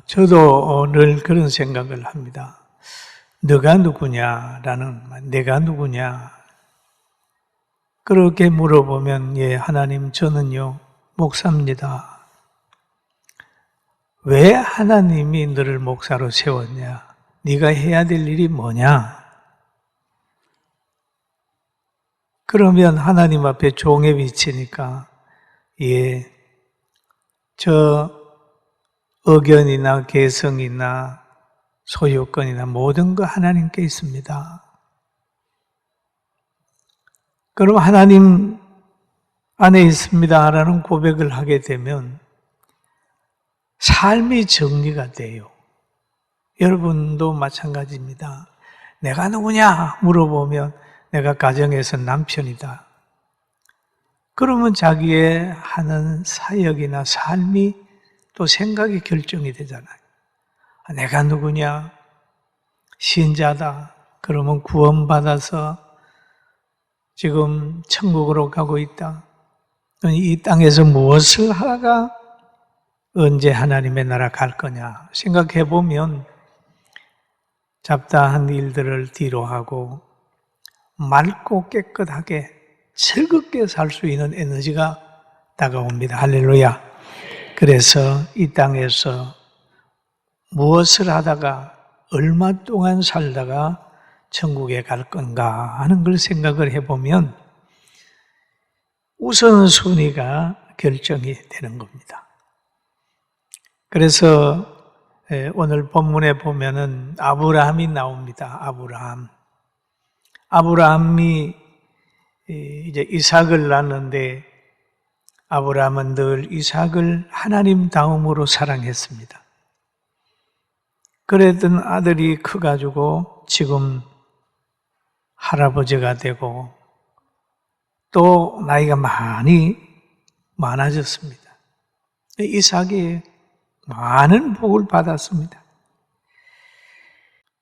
저도 늘 그런 생각을 합니다. 너가 누구냐라는 말, 내가 누구냐. 그렇게 물어보면, 예, 하나님, 저는요, 목사입니다. 왜 하나님이 너를 목사로 세웠냐? 네가 해야 될 일이 뭐냐? 그러면 하나님 앞에 종에 비치니까, 예, 저 의견이나 개성이나 소유권이나 모든 거 하나님께 있습니다. 그럼 하나님 안에 있습니다라는 고백을 하게 되면 삶이 정리가 돼요. 여러분도 마찬가지입니다. 내가 누구냐 물어보면 내가 가정에서 남편이다. 그러면 자기의 하는 사역이나 삶이 또 생각이 결정이 되잖아요. 내가 누구냐? 신자다. 그러면 구원받아서 지금 천국으로 가고 있다. 이 땅에서 무엇을 하다가 언제 하나님의 나라 갈 거냐 생각해 보면 잡다한 일들을 뒤로 하고 맑고 깨끗하게 즐겁게 살 수 있는 에너지가 다가옵니다. 할렐루야. 그래서 이 땅에서 무엇을 하다가 얼마 동안 살다가 천국에 갈 건가 하는 걸 생각을 해보면 우선순위가 결정이 되는 겁니다. 그래서 오늘 본문에 보면은 아브라함이 나옵니다. 아브라함이 이제 이삭을 낳는데 아브라함은 늘 이삭을 하나님 다음으로 사랑했습니다. 그랬던 아들이 커가지고 지금 할아버지가 되고 또 나이가 많이 많아졌습니다. 이삭이 많은 복을 받았습니다.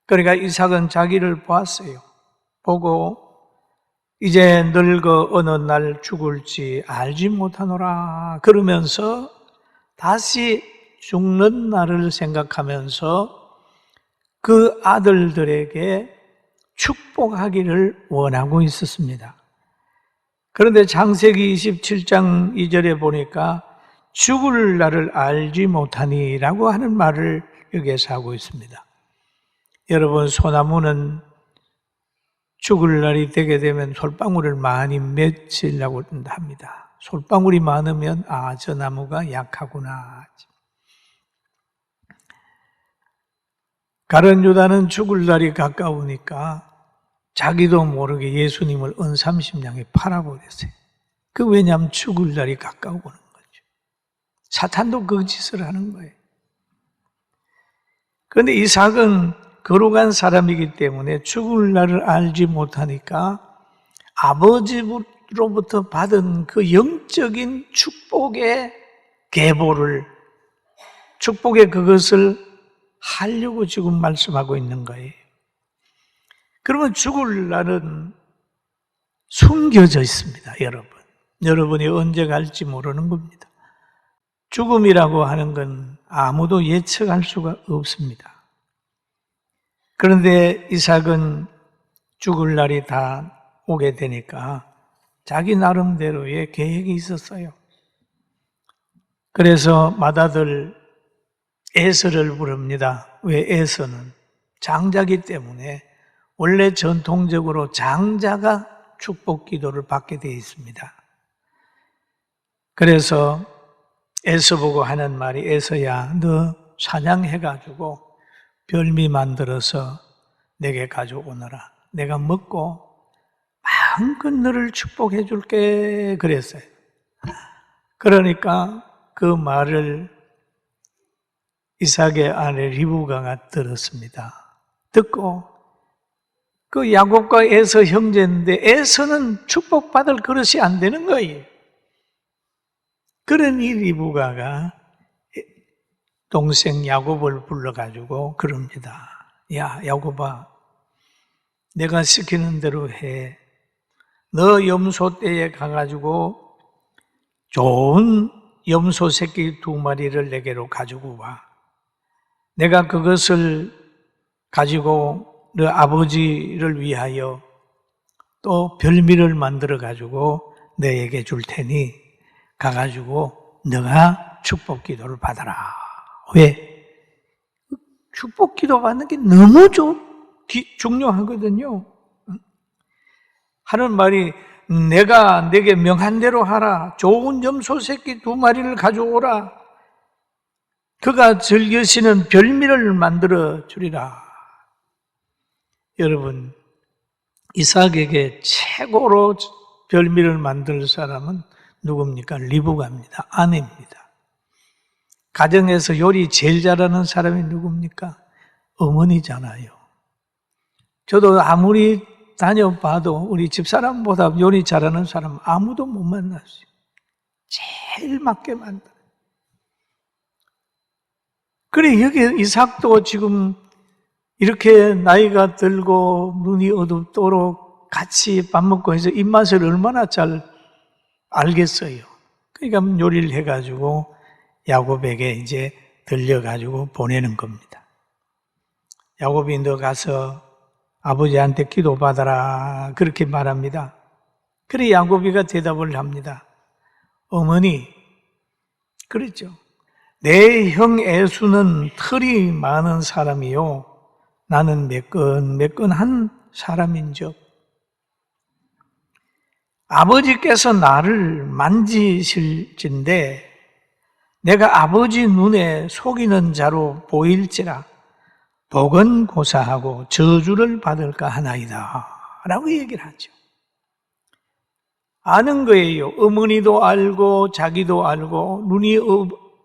그러니까 이삭은 자기를 보았어요. 보고 이제 늙어 어느 날 죽을지 알지 못하노라 그러면서 다시 죽는 날을 생각하면서 그 아들들에게 축복하기를 원하고 있었습니다. 그런데 창세기 27장 2절에 보니까 죽을 날을 알지 못하니라고 하는 말을 여기에서 하고 있습니다. 여러분, 소나무는 죽을 날이 되게 되면 솔방울을 많이 맺으려고 합니다. 솔방울이 많으면 저 나무가 약하구나. 가룟 유다는 죽을 날이 가까우니까 자기도 모르게 예수님을 은삼십냥에 팔아버렸어요. 왜냐하면 죽을 날이 가까우는 거죠. 사탄도 그 짓을 하는 거예요. 그런데 이삭은 거룩한 사람이기 때문에 죽을 날을 알지 못하니까 아버지로부터 받은 그 영적인 축복의 계보를, 축복의 그것을 하려고 지금 말씀하고 있는 거예요. 그러면 죽을 날은 숨겨져 있습니다, 여러분. 여러분이 언제 갈지 모르는 겁니다. 죽음이라고 하는 건 아무도 예측할 수가 없습니다. 그런데 이삭은 죽을 날이 다 오게 되니까 자기 나름대로의 계획이 있었어요. 그래서 맏아들 에서를 부릅니다. 왜 에서는? 장자기 때문에 원래 전통적으로 장자가 축복 기도를 받게 되어 있습니다. 그래서 에서 보고 하는 말이 에서야 너 사냥해가지고 별미 만들어서 내게 가져오너라. 내가 먹고 마음껏 너를 축복해 줄게 그랬어요. 그러니까 그 말을 이삭의 아내 리브가가 들었습니다. 듣고 그 야곱과 에서 형제인데 에서는 축복받을 그릇이 안 되는 거예요. 그러니 리브가가 동생 야곱을 불러가지고 그럽니다. 야, 야곱아, 내가 시키는 대로 해. 너 염소 떼에 가가지고 좋은 염소 새끼 2마리를 내게로 가지고 와. 내가 그것을 가지고 너 아버지를 위하여 또 별미를 만들어 가지고 너에게 줄 테니 가가지고 너가 축복 기도를 받아라. 왜? 축복 기도 받는 게 너무 중요하거든요. 하는 말이 내가 내게 명한 대로 하라. 좋은 염소 새끼 2마리를 가져오라. 그가 즐기시는 별미를 만들어 주리라. 여러분, 이삭에게 최고로 별미를 만들 사람은 누굽니까? 리브가입니다. 아내입니다. 가정에서 요리 제일 잘하는 사람이 누굽니까? 어머니잖아요. 저도 아무리 다녀봐도 우리 집사람보다 요리 잘하는 사람 아무도 못 만났어요. 제일 맞게 만들어요. 그래, 여기 이삭도 지금 이렇게 나이가 들고 눈이 어둡도록 같이 밥 먹고 해서 입맛을 얼마나 잘 알겠어요. 그러니까 요리를 해가지고 야곱에게 이제 들려가지고 보내는 겁니다. 야곱이 너 가서 아버지한테 기도받아라 그렇게 말합니다. 그래 야곱이가 대답을 합니다. 어머니, 그랬죠. 내 형 에수는 털이 많은 사람이요 나는 매끈매끈한 사람인즉 아버지께서 나를 만지실진데 내가 아버지 눈에 속이는 자로 보일지라 복은 고사하고 저주를 받을까 하나이다 라고 얘기를 하죠. 아는 거예요. 어머니도 알고 자기도 알고 눈이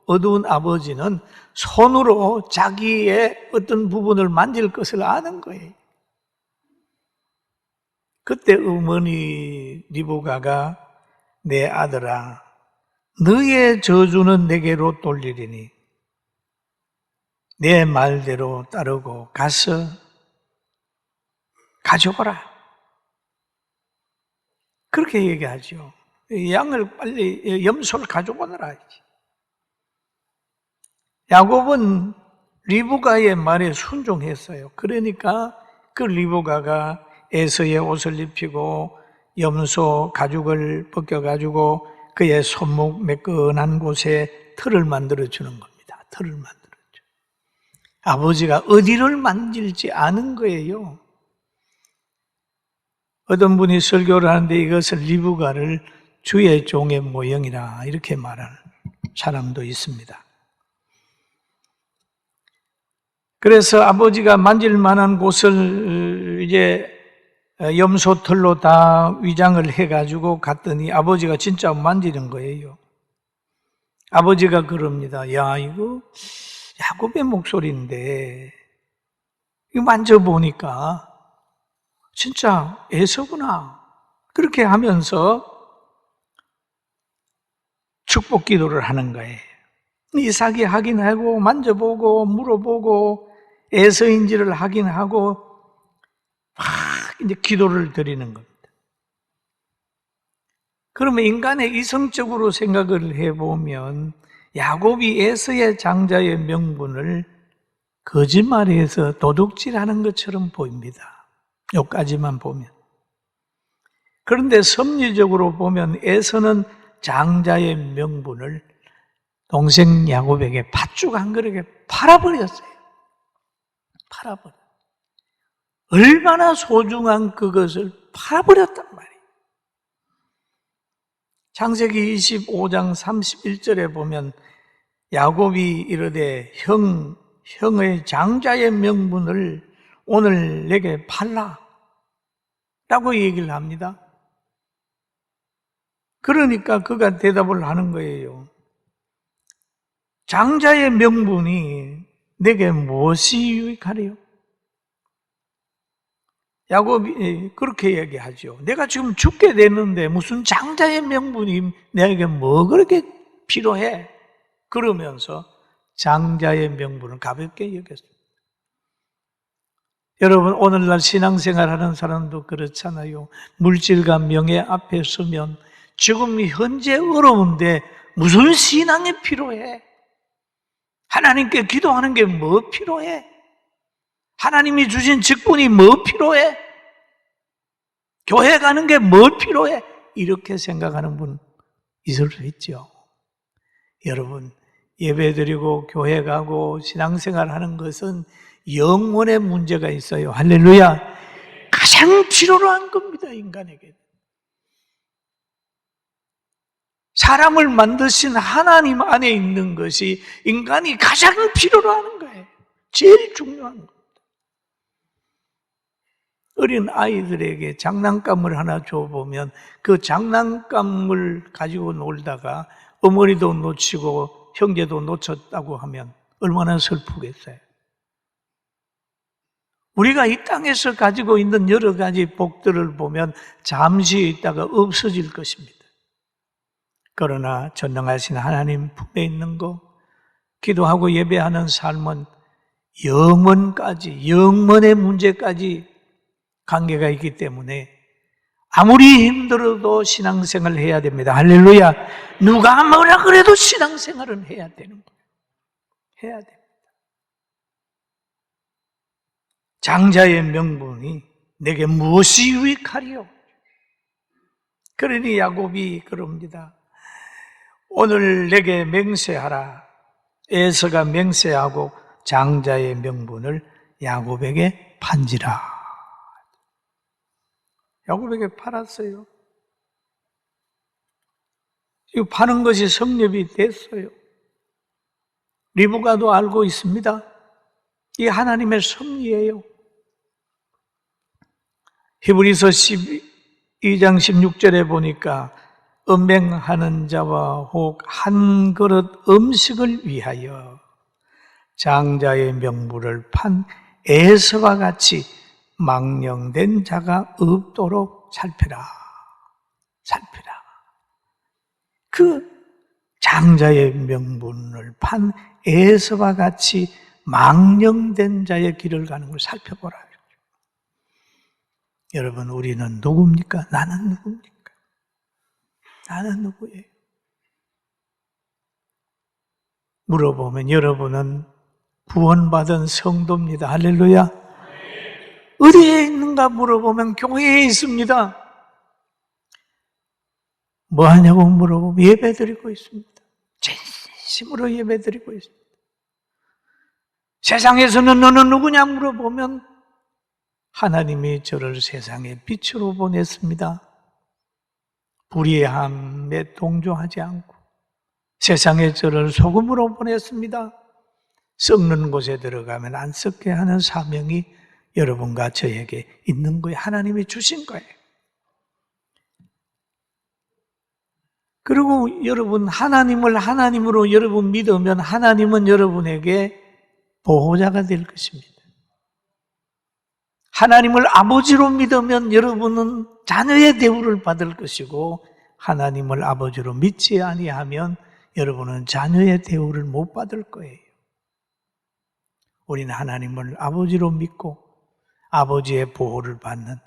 어두운 아버지는 손으로 자기의 어떤 부분을 만질 것을 아는 거예요. 그때 어머니 리브가가 내 아들아 너의 저주는 내게로 돌리리니 내 말대로 따르고 가서 가져오라. 그렇게 얘기하죠. 양을 빨리 염소를 가져오너라. 야곱은 리브가의 말에 순종했어요. 그러니까 그 리브가가 에서의 옷을 입히고 염소 가죽을 벗겨가지고 그의 손목 매끈한 곳에 털을 만들어주는 겁니다. 털을 만들어줘. 아버지가 어디를 만질지 아는 거예요. 어떤 분이 설교를 하는데 이것을 리브가를 주의 종의 모형이라 이렇게 말하는 사람도 있습니다. 그래서 아버지가 만질 만한 곳을 이제 염소 털로 다 위장을 해가지고 갔더니 아버지가 진짜 만지는 거예요. 아버지가 그럽니다. 야, 이거 야곱의 목소리인데 이거 만져보니까 진짜 에서구나. 그렇게 하면서 축복 기도를 하는 거예요. 이삭이 확인하고 만져보고 물어보고 에서인지를 확인하고 막 이제 기도를 드리는 겁니다. 그러면 인간의 이성적으로 생각을 해보면 야곱이 에서의 장자의 명분을 거짓말해서 도둑질하는 것처럼 보입니다. 여기까지만 보면. 그런데 섭리적으로 보면 에서는 장자의 명분을 동생 야곱에게 팥죽 한 그릇에 팔아버렸어요. 팔아버렸어요. 얼마나 소중한 그것을 팔아버렸단 말이에요. 창세기 25장 31절에 보면 야곱이 이르되 형의 장자의 명분을 오늘 내게 팔라 라고 얘기를 합니다. 그러니까 그가 대답을 하는 거예요. 장자의 명분이 내게 무엇이 유익하리요? 야곱이 그렇게 얘기하죠. 내가 지금 죽게 됐는데 무슨 장자의 명분이 내게 뭐 그렇게 필요해? 그러면서 장자의 명분을 가볍게 여겼어요. 여러분 오늘날 신앙생활하는 사람도 그렇잖아요. 물질과 명예 앞에 서면 지금 현재 어려운데 무슨 신앙이 필요해? 하나님께 기도하는 게 뭐 필요해? 하나님이 주신 직분이 뭐 필요해? 교회 가는 게 뭐 필요해? 이렇게 생각하는 분 있을 수 있죠. 여러분, 예배드리고 교회 가고 신앙생활 하는 것은 영혼의 문제가 있어요. 할렐루야. 가장 필요로 한 겁니다, 인간에게. 사람을 만드신 하나님 안에 있는 것이 인간이 가장 필요로 하는 거예요. 제일 중요한 겁니다. 어린 아이들에게 장난감을 하나 줘보면 그 장난감을 가지고 놀다가 어머니도 놓치고 형제도 놓쳤다고 하면 얼마나 슬프겠어요. 우리가 이 땅에서 가지고 있는 여러 가지 복들을 보면 잠시 있다가 없어질 것입니다. 그러나 전능하신 하나님 품에 있는 거, 기도하고 예배하는 삶은 영원까지, 영원의 문제까지 관계가 있기 때문에 아무리 힘들어도 신앙생활을 해야 됩니다. 할렐루야. 누가 뭐라 그래도 신앙생활은 해야 되는 거예요. 해야 됩니다. 장자의 명분이 내게 무엇이 유익하리요? 그러니 야곱이 그럽니다. 오늘 내게 맹세하라. 에서가 맹세하고 장자의 명분을 야곱에게 판지라. 야곱에게 팔았어요. 이거 파는 것이 성립이 됐어요. 리브가도 알고 있습니다. 이 하나님의 섭리예요. 히브리서 12장 16절에 보니까 음행하는 자와 혹 한 그릇 음식을 위하여 장자의 명분을 판 에서와 같이 망령된 자가 없도록 살펴라. 살펴라. 그 장자의 명분을 판 에서와 같이 망령된 자의 길을 가는 걸 살펴보라. 여러분, 우리는 누굽니까? 나는 누굽니까? 나는 누구예요? 물어보면 여러분은 구원받은 성도입니다. 할렐루야. 어디에 있는가 물어보면 교회에 있습니다. 뭐 하냐고 물어보면 예배 드리고 있습니다. 진심으로 예배 드리고 있습니다. 세상에서는 너는 누구냐 물어보면 하나님이 저를 세상의 빛으로 보냈습니다. 불의함에 동조하지 않고 세상에 저를 소금으로 보냈습니다. 썩는 곳에 들어가면 안 썩게 하는 사명이 여러분과 저에게 있는 거예요. 하나님이 주신 거예요. 그리고 여러분, 하나님을 하나님으로 여러분 믿으면 하나님은 여러분에게 보호자가 될 것입니다. 하나님을 아버지로 믿으면 여러분은 자녀의 대우를 받을 것이고 하나님을 아버지로 믿지 아니하면 여러분은 자녀의 대우를 못 받을 거예요. 우리는 하나님을 아버지로 믿고 아버지의 보호를 받는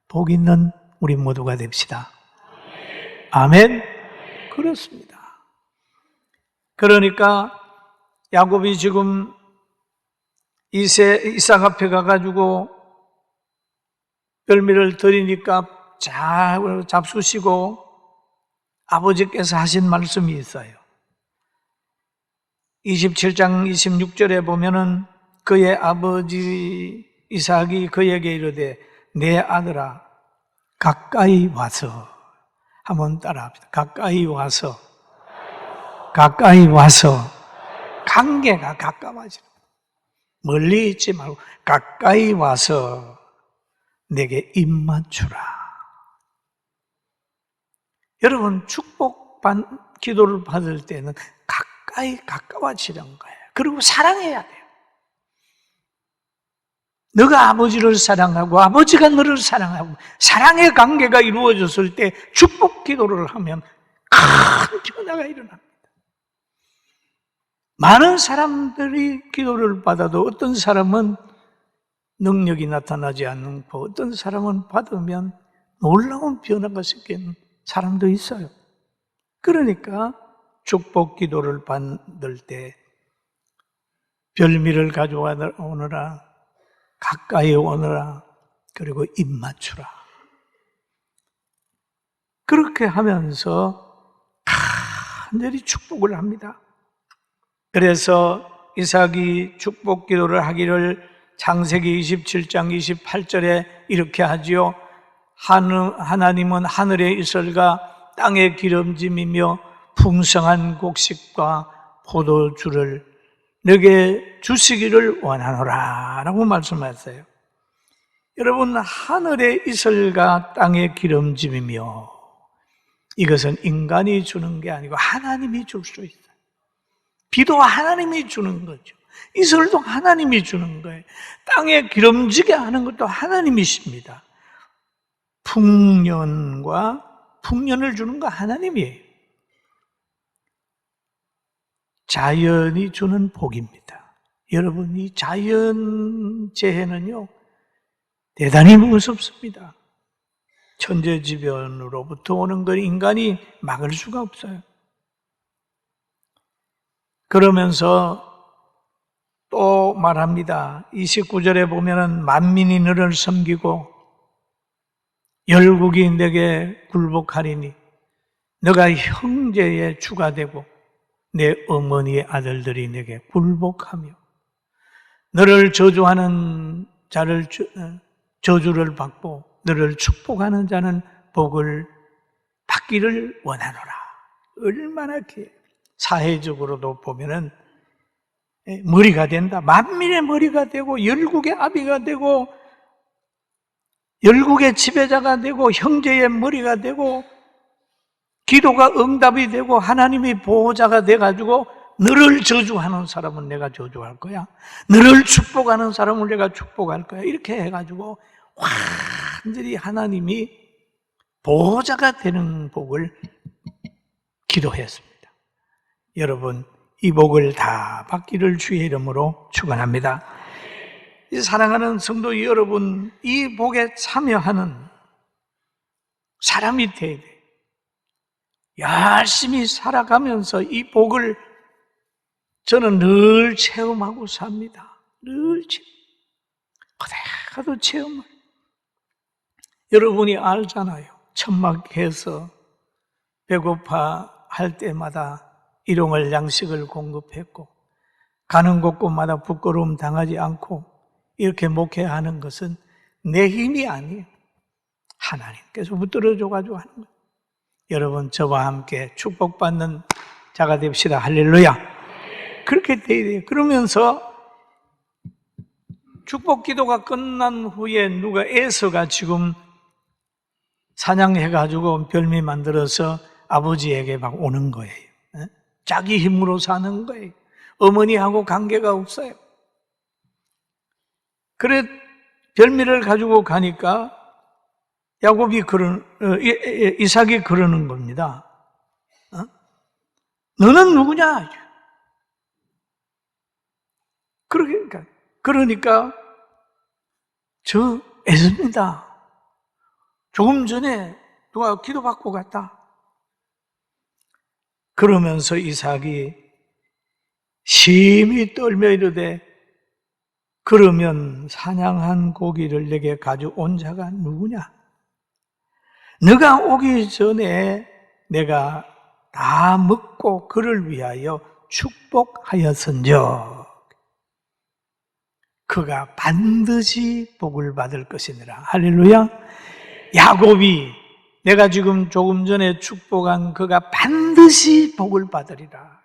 복 있는 우리 모두가 됩시다. 아멘. 그렇습니다. 그러니까 야곱이 지금 이삭 앞에 가가지고 열매를 드리니까 잘 잡수시고 아버지께서 하신 말씀이 있어요. 27장 26절에 보면은 그의 아버지 이삭이 그에게 이르되 내 아들아 가까이 와서 한번 따라합시다. 가까이 와서 관계가 가까워지는 멀리 있지 말고 가까이 와서 내게 입맞추라. 여러분 축복 기도를 받을 때는 가까워지는 거예요. 그리고 사랑해야 돼요. 너가 아버지를 사랑하고 아버지가 너를 사랑하고 사랑의 관계가 이루어졌을 때 축복 기도를 하면 큰 변화가 일어납니다. 많은 사람들이 기도를 받아도 어떤 사람은 능력이 나타나지 않고 어떤 사람은 받으면 놀라운 변화가 생기는 사람도 있어요. 그러니까 축복 기도를 받을 때 별미를 가져오느라, 가까이 오느라, 그리고 입 맞추라. 그렇게 하면서 간절히 축복을 합니다. 그래서 이삭이 축복 기도를 하기를 창세기 27장 28절에 이렇게 하지요. 하나님은 하늘의 이슬과 땅의 기름짐이며 풍성한 곡식과 포도주를 내게 주시기를 원하노라 라고 말씀하셨어요. 여러분, 하늘의 이슬과 땅의 기름짐이며, 이것은 인간이 주는 게 아니고 하나님이 줄 수 있어요. 비도 하나님이 주는 거죠. 이슬도 하나님이 주는 거예요. 땅에 기름지게 하는 것도 하나님이십니다. 풍년을 주는 거 하나님이에요. 자연이 주는 복입니다. 여러분, 이 자연 재해는요, 대단히 무섭습니다. 천재지변으로부터 오는 걸 인간이 막을 수가 없어요. 그러면서 또 말합니다. 29절에 보면은 만민이 너를 섬기고 열국이 내게 굴복하리니 너가 형제의 주가 되고 내 어머니의 아들들이 내게 굴복하며 너를 저주하는 자를 저주를 받고 너를 축복하는 자는 복을 받기를 원하노라. 얼마나 사회적으로도 보면은 머리가 된다. 만민의 머리가 되고 열국의 아비가 되고 열국의 지배자가 되고 형제의 머리가 되고 기도가 응답이 되고 하나님이 보호자가 돼가지고 너를 저주하는 사람은 내가 저주할 거야. 너를 축복하는 사람은 내가 축복할 거야. 이렇게 해가지고 완전히 하나님이 보호자가 되는 복을 기도했습니다. 여러분, 이 복을 다 받기를 주의 이름으로 축원합니다. 사랑하는 성도 여러분, 이 복에 참여하는 사람이 돼야 돼요. 열심히 살아가면서 이 복을 저는 늘 체험하고 삽니다. 늘 어디 가도 체험을. 여러분이 알잖아요. 천막해서 배고파 할 때마다 일용할 양식을 공급했고 가는 곳곳마다 부끄러움 당하지 않고 이렇게 목회하는 것은 내 힘이 아니에요. 하나님께서 붙들어줘가지고 하는 거예요. 여러분, 저와 함께 축복받는 자가 됩시다. 할렐루야. 그렇게 돼야 돼요. 그러면서 축복 기도가 끝난 후에 누가 에서가 지금 사냥해가지고 별미 만들어서 아버지에게 막 오는 거예요. 자기 힘으로 사는 거예요. 어머니하고 관계가 없어요. 그래 별미를 가지고 가니까 이삭이 그러는 겁니다. 너는 누구냐? 그러니까 저 에서입니다. 조금 전에 누가 기도받고 갔다. 그러면서 이삭이 심히 떨며 이르되 그러면 사냥한 고기를 내게 가져온 자가 누구냐? 너가 오기 전에 내가 다 먹고 그를 위하여 축복하였은즉 그가 반드시 복을 받을 것이니라. 할렐루야. 야곱이 내가 지금 조금 전에 축복한 그가 반드시 복을 받으리라.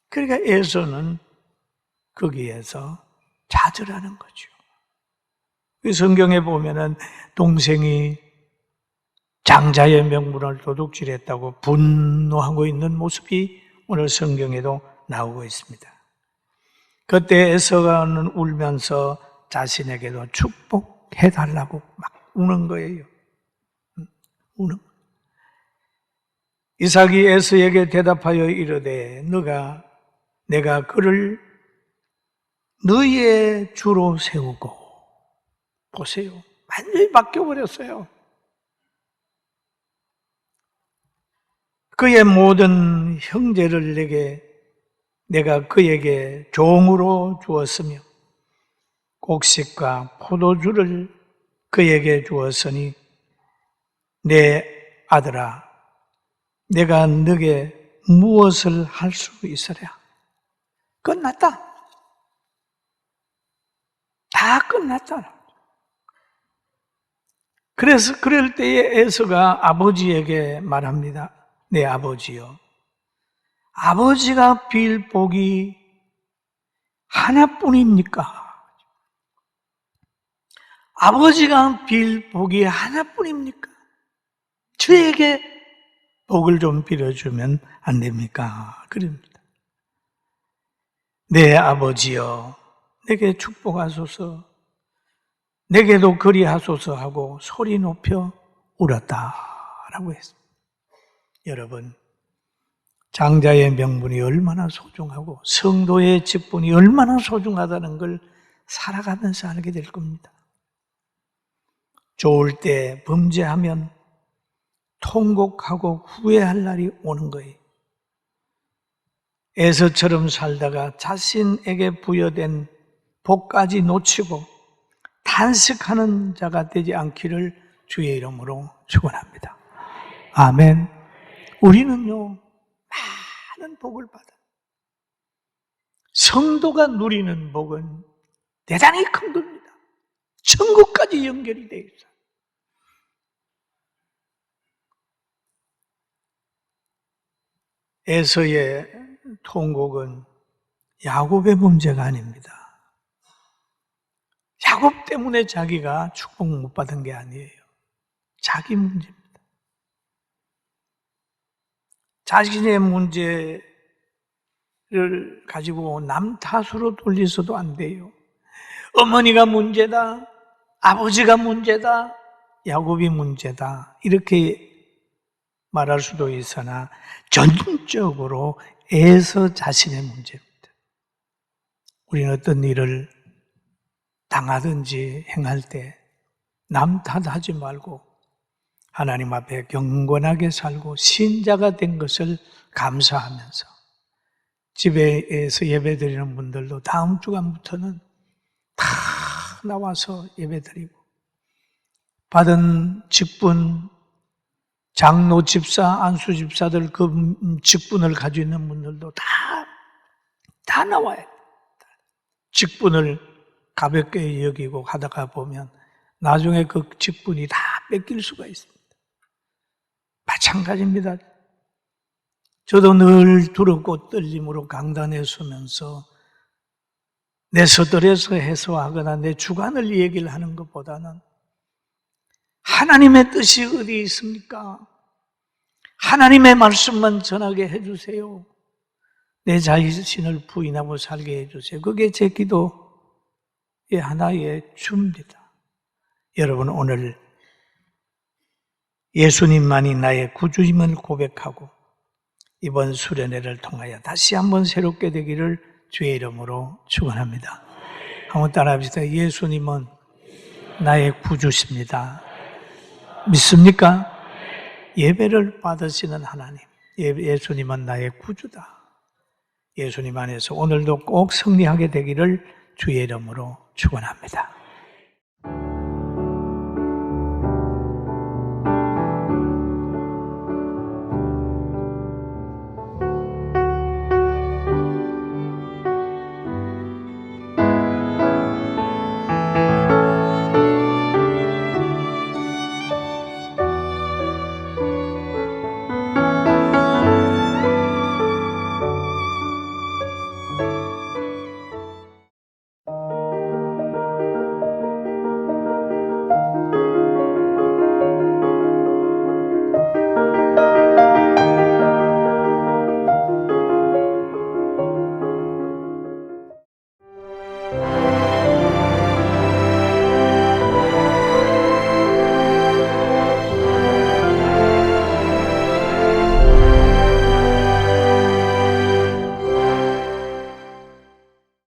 그러니까 에서는 거기에서 좌절하는 거죠. 성경에 보면은 동생이 장자의 명분을 도둑질했다고 분노하고 있는 모습이 오늘 성경에도 나오고 있습니다. 그때 에서가는 울면서 자신에게도 축복해달라고 막 우는 거예요. 우는. 이삭이 에서에게 대답하여 이르되 내가 그를 너희의 주로 세우고 보세요. 완전히 바뀌어버렸어요. 그의 모든 형제를 내게 내가 그에게 종으로 주었으며 곡식과 포도주를 그에게 주었으니 내 아들아 내가 너에게 무엇을 할 수 있으랴. 끝났다. 다 끝났잖아. 그래서 그럴 때에 에서가 아버지에게 말합니다. 내 아버지여, 아버지가 빌 복이 하나뿐입니까? 아버지가 빌 복이 하나뿐입니까? 저에게 복을 좀 빌어주면 안 됩니까? 그럽니다. 내 아버지여, 내게 축복하소서, 내게도 그리하소서 하고 소리 높여 울었다라고 했습니다. 여러분, 장자의 명분이 얼마나 소중하고 성도의 직분이 얼마나 소중하다는 걸 살아가면서 알게 될 겁니다. 좋을 때 범죄하면 통곡하고 후회할 날이 오는 거예요. 에서처럼 살다가 자신에게 부여된 복까지 놓치고 탄식하는 자가 되지 않기를 주의 이름으로 축원합니다. 아멘. 우리는요, 많은 복을 받아. 성도가 누리는 복은 대단히 큰 겁니다. 천국까지 연결이 되어 있어요. 에서의 통곡은 야곱의 문제가 아닙니다. 야곱 때문에 자기가 축복 못 받은 게 아니에요. 자기 문제입니다. 자신의 문제를 가지고 남 탓으로 돌려서도 안 돼요. 어머니가 문제다, 아버지가 문제다, 야곱이 문제다 이렇게 말할 수도 있으나 전적으로 에서 자신의 문제입니다. 우리는 어떤 일을 당하든지 행할 때 남 탓하지 말고 하나님 앞에 경건하게 살고 신자가 된 것을 감사하면서 집에서 예배드리는 분들도 다음 주간부터는 다 나와서 예배드리고 받은 직분, 장로 집사, 안수 집사들 그 직분을 가지고 있는 분들도 다 나와야 돼. 직분을 가볍게 여기고 하다가 보면 나중에 그 직분이 다 뺏길 수가 있습니다. 마찬가지입니다. 저도 늘 두렵고 떨림으로 강단에 서면서 내 서들에서 해소하거나 내 주관을 얘기를 하는 것보다는 하나님의 뜻이 어디 있습니까? 하나님의 말씀만 전하게 해주세요. 내 자신을 부인하고 살게 해주세요. 그게 제 기도의 하나의 주입니다. 여러분, 오늘 예수님만이 나의 구주임을 고백하고 이번 수련회를 통하여 다시 한번 새롭게 되기를 주의 이름으로 축원합니다. 한번 따라합시다. 예수님은 나의 구주십니다. 믿습니까? 예배를 받으시는 하나님, 예수님은 나의 구주다. 예수님 안에서 오늘도 꼭 승리하게 되기를 주의 이름으로 축원합니다.